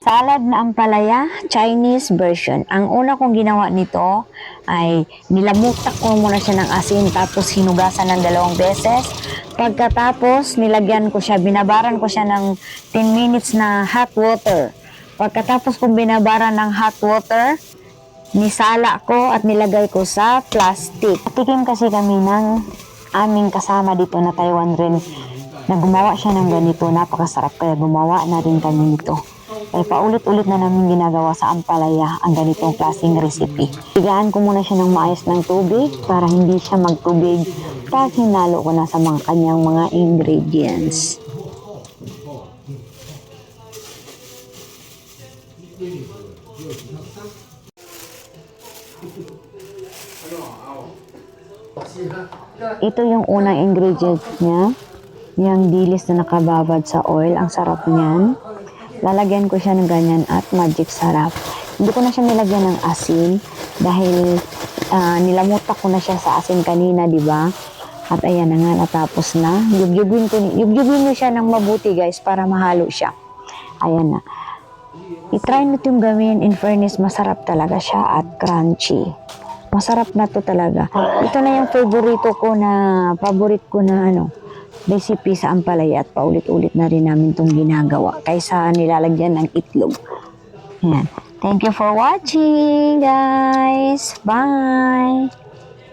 Salad na ampalaya, Chinese version. Ang una kong ginawa nito ay nilamutak ko muna siya ng asin tapos hinugasan ng 2 beses. Pagkatapos, nilagyan ko siya, binabaran ko siya ng 10 minutes na hot water. Pagkatapos kong binabaran ng hot water, nisala ko at nilagay ko sa plastic. Tikim kasi kami ng aming kasama dito na Taiwan rin na gumawa siya ng ganito. Napakasarap kaya gumawa na rin kami nito. Ay paulit-ulit na namin ginagawa sa ampalaya ang ganitong klaseng recipe. Higaan ko muna siya ng maayos ng tubig para hindi siya magtubig. Tapos hinalo ko na sa kanyang mga ingredients. Ito yung unang ingredient niya. Yung dilis na nakababad sa oil. Ang sarap niyan. Lalagyan ko siya ng ganyan at magic sarap. Hindi ko na siya nilagyan ng asin dahil nilamutak ko na siya sa asin kanina, di ba? At ayan na nga, natapos na. Yugyugin niyo siya ng mabuti, guys, para mahalo siya. Ayan na. I-try nyo itong gawin. In fairness, masarap talaga siya at crunchy. Masarap na to talaga. Ito na yung favorite ko na recipe sa ampalaya at paulit-ulit na rin namin itong ginagawa kaysa nilalagyan ng itlog. Yan. Thank you for watching, guys. Bye!